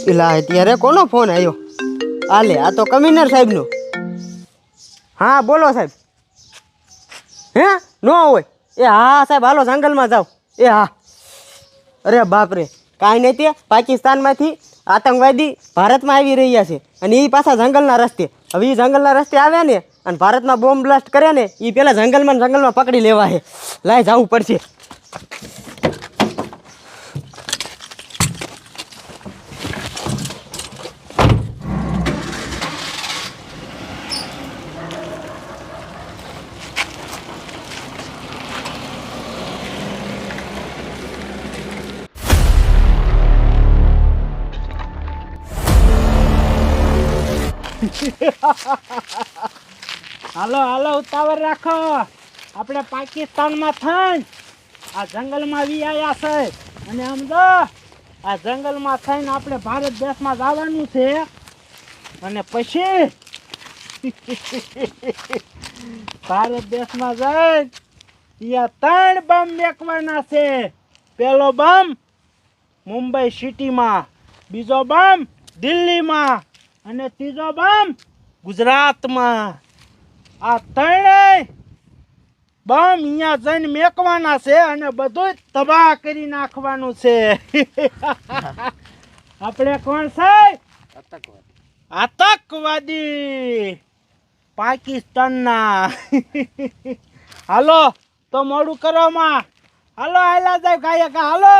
પેલા અત્યારે કોનો ફોન આવ્યો? આલે આ તો કમિશનર સાહેબનો. હા બોલો સાહેબ. હે નો હોય? એ હા સાહેબ હાલો જંગલમાં જાઓ. એ હા. અરે બાપ રે, કાંઈ નહીં તે પાકિસ્તાનમાંથી આતંકવાદી ભારતમાં આવી રહ્યા છે અને એ પાછા જંગલના રસ્તે. હવે એ જંગલના રસ્તે આવ્યા ને અને ભારતમાં બોમ્બ બ્લાસ્ટ કરે ને એ પેલા જંગલમાં પકડી લેવા છે. લાય જવું પડશે. હાલો હાલો ઉતાવળ રાખો. આપણે પાકિસ્તાનમાં થઈને આ જંગલમાં વી આવ્યા છે અને આમ જો આ જંગલમાં થઈને આપણે ભારત દેશમાં જવાનું છે અને પછી ભારત દેશમાં જઈને ત્યાં 3 બમ મેકવાના છે. પહેલો બમ મુંબઈ સિટીમાં, બીજો બમ દિલ્હીમાં અને ત્રીજો બમ ગુજરાતમાં. આ 3 બમ અહીંયા જઈને મેકવાના છે અને બધું તબાહ કરી નાખવાનું છે. આપણે કોણ છે? આતંકવાદી પાકિસ્તાનના. હાલો તો મોડું કરો માં. હાલો હાલા જાય ગાયક હાલો.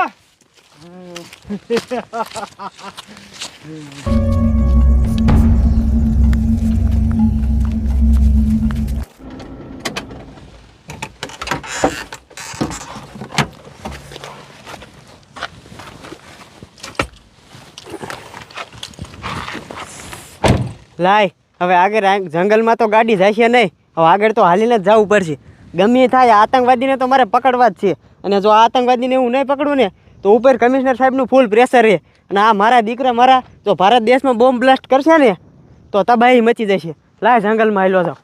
લાય હવે આગળ જંગલમાં તો ગાડી જશે નહીં. હવે આગળ તો હાલીને જ જવું પડશે. ગમે એ થાય આતંકવાદીને તો મારે પકડવા જ છે. અને જો આતંકવાદીને હું નહીં પકડું ને તો ઉપર કમિશનર સાહેબનું ફૂલ પ્રેશર છે. અને આ મારા દીકરા જો ભારત દેશમાં બોમ્બ બ્લાસ્ટ કરશે ને તો તબાહી મચી જશે. લાય જંગલમાં હાલો જાઓ.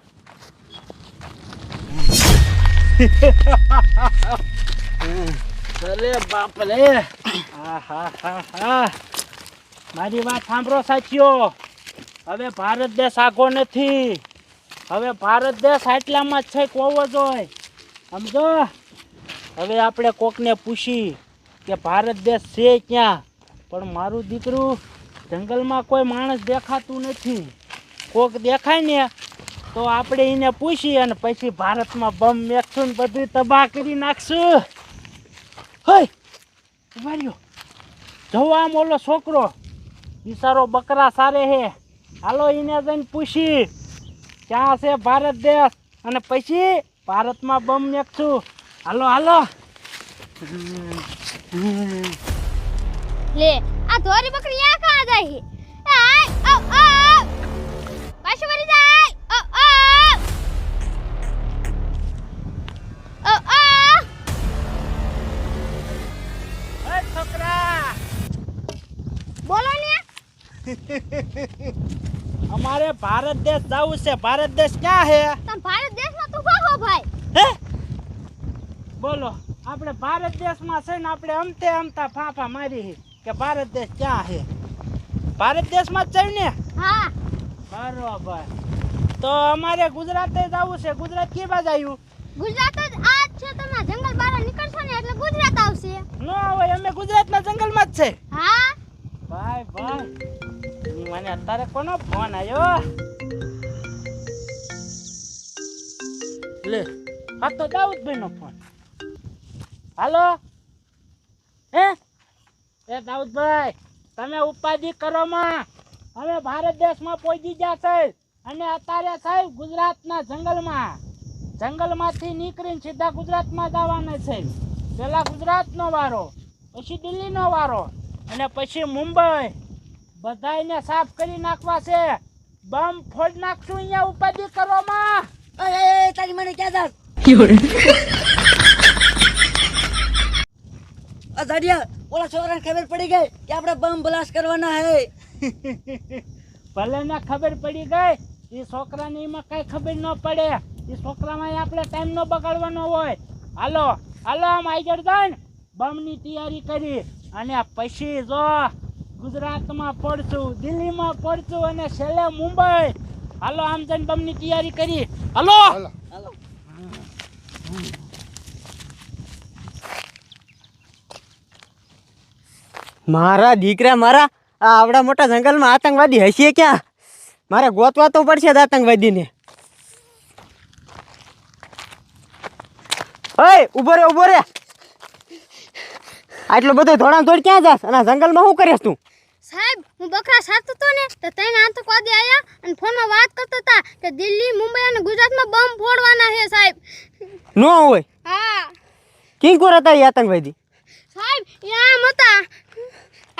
અરે બાપ રે, મારી વાત સાંભળો સાચીઓ. હવે ભારત દેશ આગો નથી. હવે ભારત દેશ આટલામાં જ છે કોવો જોઈએ સમજો. હવે આપણે કોકને પૂછી કે ભારત દેશ છે ક્યાં, પણ મારું દીકરું જંગલમાં કોઈ માણસ દેખાતું નથી. કોક દેખાય ને તો આપણે એને પૂછી અને પછી ભારતમાં બમ મેકશું ને બધું તબાહ કરી નાખશું. હઈ ઉભા રહ્યો. જવો આમ ઓલો છોકરો બિચારો બકરા સારે હે. હાલો એને જઈને પૂછી ક્યાં છે ભારત દેશ અને પછી ભારતમાં બમ મેકશું. હાલો હાલો. લે આ ધોરી બકરી આ કहाँ જાય છે? આય આવ આવ પાછો વળી જાય. આવ આવ આવ આવ. એ છોકરા બોલો ને. અમારે ભારત દેશ જવું છે. ભારત દેશ ક્યાં હે? તમે ભારત દેશમાં તો ભાગો ભાઈ. હે બોલો આપણે ભારત દેશમાં છે ને આપણે અમતે અમતા ફાફા મારી કે ભારત દેશ ક્યાં હે. ભારત દેશમાં જ છે ને? હા બરોબર. તો અમારે ગુજરાતે જવું છે. ગુજરાત કે બાજુ આવ્યું? ગુજરાત જ આ જ છે. તમે જંગલ બહાર નીકળશો ને એટલે ગુજરાત આવશે. નો હોય, અમે ગુજરાતના જંગલમાં જ છે. હા ભાઈ ભાઈ મને અત્યારે કોનો ફોન આવ્યો? લે આ તો દાઉદભાઈ નો ફોન. હાલો હે એ દાઉદભાઈ તમે ઉપાધિ કરો માં. અમે ભારત દેશમાં પહોંચી ગયા છે અને અત્યારે સાહેબ ગુજરાતના જંગલમાંથી નીકળીને સીધા ગુજરાતમાં જવાના છે. પેલા ગુજરાતનો વારો, પછી દિલ્હીનો વારો અને પછી મુંબઈ. બધાને સાફ કરી નાખવા છે. બમ ફોડ નાખશું. અહીંયા ઉપાધિ કરો માં. એ તારી મને ક્યાં જાત? અધાડિયા ઓલા છોકરાને ખબર પડી ગઈ કે આપણે બમ બ્લાસ્ટ કરવાના હે. ભલે ને ખબર પડી ગઈ. એ છોકરાને એમાં કઈ ખબર ન પડે. એ છોકરામાં આપણે ટાઈમ ન બગાડવાનો હોય. હાલો હાલો આમ આગળ જઈને બમની તૈયારી કરી અને પછી જો ગુજરાતમાં પડશું, દિલ્હીમાં પડશું અને છેલ્લે મુંબઈ. હાલો આમ જઈને બમની તૈયારી કરી. હાલો મારા દીકરા મારા આ આવડા મોટા જંગલમાં આતંકવાદી હશે ક્યાં? મારે ગોતવા તો પડશે જ આતંકવાદીને. ઓય ઊભો રે ઊભો રે. આટલો બધો ધોળામ ધોળ ક્યાં જાસ અને આ જંગલમાં શું કરીશ તું? સાહેબ હું બકરા સારતો તો ને તો ત્રણ આતંકવાદી આયા અને ફોનમાં વાત કરતા હતા કે દિલ્હી મુંબઈ અને ગુજરાતમાં બોમ્બ ફોડવાના છે સાહેબ. નો હોય હા કિંકોર હતા એ આતંકવાદી? સાહેબ યા મતા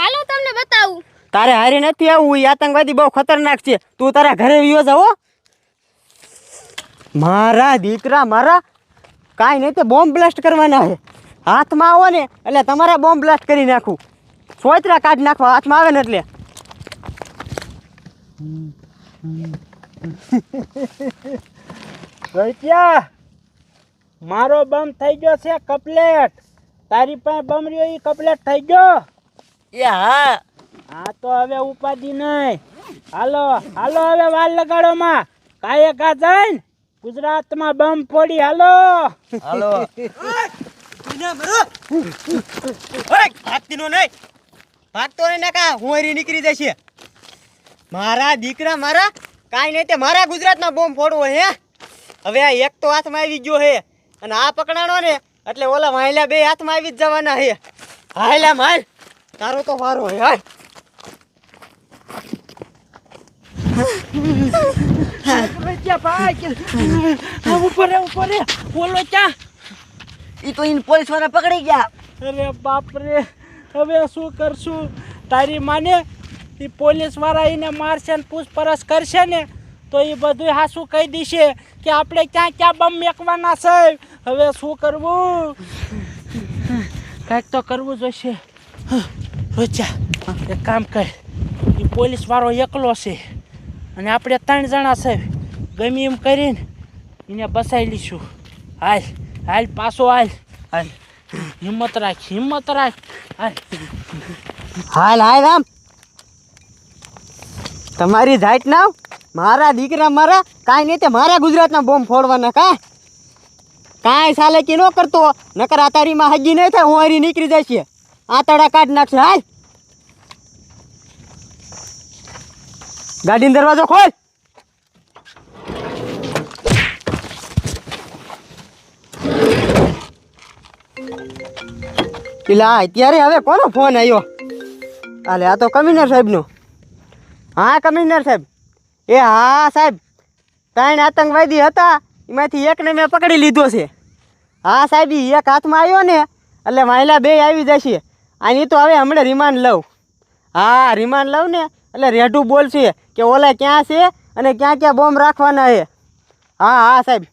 હાલો તમને બતાવું. તારે હારે નથી આવવું, એ આતંકવાદી બહુ ખતરનાક છે. તું તારા ઘરે વિયો જાઓ. મારા દીકરા મારા કાંઈ નહીં તે બોમ્બ બ્લાસ્ટ કરવાના છે. હાથમાં આવો ને એટલે તમારે બોમ્બ બ્લાસ્ટ કરી નાખું. સોચરા કાઢી નાખવા હાથમાં આવે ને એટલે. રોહિત્યા, મારો બમ થઈ ગયો છે કપલેટ. તારી પાસે બમ રહ્યો એ કપલેટ થઈ ગયો. એ હા હા તો હવે ઉપાધિ નહીં. હાલો હાલો હવે વાલ લગાડો માં કાંઈ કા જઈને ગુજરાતમાં બમ ફોડી. હાલો હાલો ભાગતી નો નહીં, ભાગતો નહીં ને કા હુંરી નીકળી જશે. મારા દીકરા મારા કાંઈ નહીં તે મારા ગુજરાતમાં બોમ્બ ફોડવો હે. હવે આ એક તો હાથમાં આવી ગયો હે અને આ પકડાણો ને એટલે ઓલા વાયલા બે હાથમાં આવી જ જવાના હે. હાયલા માલ તારો તો વારો હે. હાલ ઉપર રે બોલો ક્યાં? ઈ તો ઈન પોલીસ વાળા પકડી ગયા. અરે બાપ રે, હવે શું કરશું? તારી માને એ પોલીસ વાળા એને મારશે ને પૂછપરછ કરશે ને તો એ બધું હાસું કહી દેશે કે આપણે ક્યાં ક્યાં બમ મેકવાના છે. હવે શું કરવું? કાંઈક તો કરવું જોઈશે. રોજા એક કામ કર, એ પોલીસ વાળો એકલો છે અને આપણે 3 જણા છે. ગમે એમ કરીને એને બસાવી લઈશું. હાલ હાલ પાછો હાલ. હાલ હિંમત રાખ હિંમત રાખ. હાલ હાલ હાલ આમ તમારી જાત ના મારા દીકરા મારા કાંઈ નહીં તે મારા ગુજરાતના બોમ્બ ફોડવાના. કાંઈ સાલે કે ન કરતો નકર આ તારીમાં હજી નહીં થાય. હુંરી નીકળી જાય છે. આતડા કાઢી નાખશે. હાલ ગાડીનો દરવાજો ખોલ. પેલા અત્યારે હવે કોનો ફોન આવ્યો? હાલે આ તો કમિશનર સાહેબનો. હા કમિશનર સાહેબ. એ હા સાહેબ, 3 આતંકવાદી હતા એમાંથી એકને મેં પકડી લીધો છે. હા સાહેબ ઈ એક હાથમાં આવ્યો ને એટલે વાયલા 2 આવી જશે. આની તો હવે હમણાં રિમાન્ડ લઉં. હા રિમાન્ડ લઉં ને એટલે રેઢું બોલશે કે ઓલા ક્યાં છે અને ક્યાં ક્યાં બોમ્બ રાખવાના છે. હા હા સાહેબ.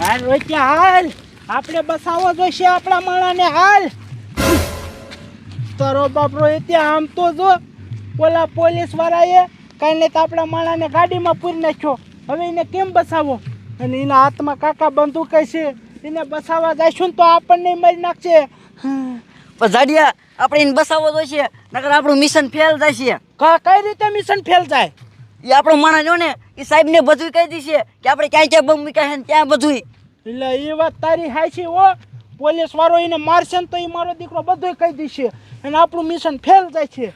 હાલ રોક્યા હાલ, આપણે બસાવો જોઈશે આપણા માણાને. હાલ તારો બાપ રોહિત્યા આમ તો જો ઓલા પોલીસ વાળાએ કાંઈ નહીં તો આપણા માણાને ગાડીમાં પૂરી નાખ્યો. હવે એને કેમ બસાવો? અને એના હાથમાં કાકા બંદૂક છે, એને બસાવવા જઈશું ને તો આપણને મારી નાખશે. પણ જાડિયા આપણે એને બસાવવો જોઈશે નકર આપણું મિશન ફેલ જશે. કઈ રીતે મિશન ફેલ જાય? એ આપણો માણસ જો ને એ સાહેબને બધું કહી દેશે કે આપણે ક્યાં ક્યાં બમ મૂક્યા છે ને ત્યાં બધું. એટલે એ વાત તારી હાચી હો. પોલીસ વાળો એને મારશે ને તો એ મારો દીકરો બધું કહી દેશે અને આપણું મિશન ફેલ જાય છે.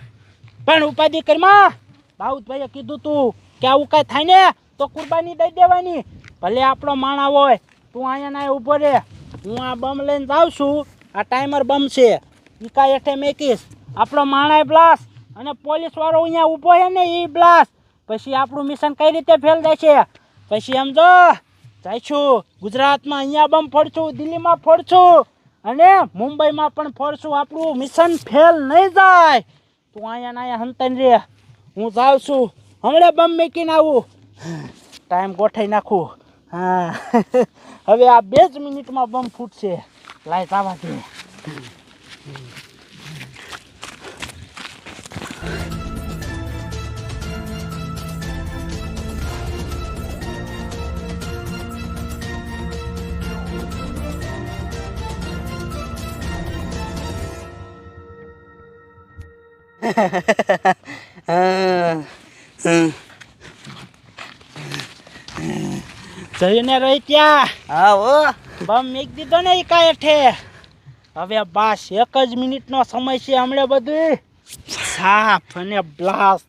પણ ઉપાધિ કરીમાં દાઉદભાઈએ કીધું તું કે આવું કાંઈ થાય ને તો કુરબાની દઈ દેવાની. ભલે આપણો માણા હોય, તું અહીંયા ના ઊભો રહે. હું આ બમ લઈને જાઉં છું. આ ટાઈમર બમ છે, એ કાંઈ હેઠે મેકીશ. આપણો માણા બ્લાસ્ટ અને પોલીસ વાળો અહીંયા ઊભો છે ને એ બ્લાસ્ટ. પછી આપણું મિશન કઈ રીતે ફેલ જાય છે? પછી એમ જો જઈશું ગુજરાતમાં અહીંયા બમ ફોડશું, દિલ્હીમાં ફોડશું અને મુંબઈમાં પણ ફોડશું. આપણું મિશન ફેલ નહીં જાય. તું અહીંયા ના અહીંયા હંતાઈને રે. હું જાઉં છું, હમણાં બમ મેકીને આવું. ટાઈમ ગોઠવી નાખું. હા હવે આ 2 જ મિનિટમાં બમ ફૂટશે. લાય જવા દે. જઈને રહી ત્યાં હા હો બમ મેક દીધો ને એકા હેઠે. હવે બસ 1 જ મિનિટનો સમય છે. હમણે બધું સાફ અને બ્લાસ્ટ.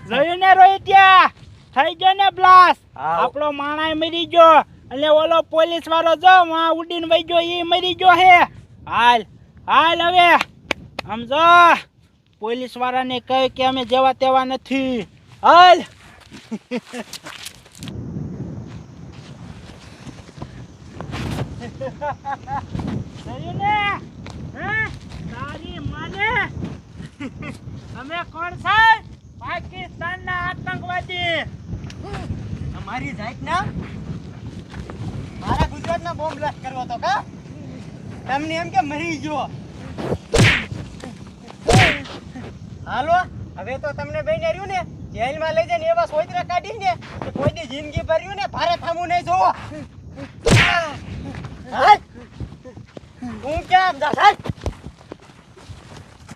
જોયું ને રોહિત્યા, થઈ ગયો ને બ્લાસ્ટ. હા. આપણો માણાય મરી ગયો અને ઓલો પોલીસ વાળો જો માં ઉડીને વઈ ગયો ઈ મરી ગયો હે. હાલ હાલ હવે આમ જો પોલીસ વાળાને કહે કે અમે જેવા તેવા નથી. હાલ. જોયું ને? હે? તારી માને અમે કોણ છે? પાકિસ્તાનના આતંકવાદી. અમારી જાતના મારા ગુજરાતના બોમ્બ બ્લાસ્ટ કરવો તો કા તમને એમ કે મરી ગયો. હાલો હવે તો તમને બેને રહ્યું ને જેલમાં લઈ જઈને એવા સોયત્રા કાઢીને કે કોઈની જિંદગી ભર્યું ને ભારે થામું નહીં જોવો. હાલ તું ક્યાં જા સાહેબ?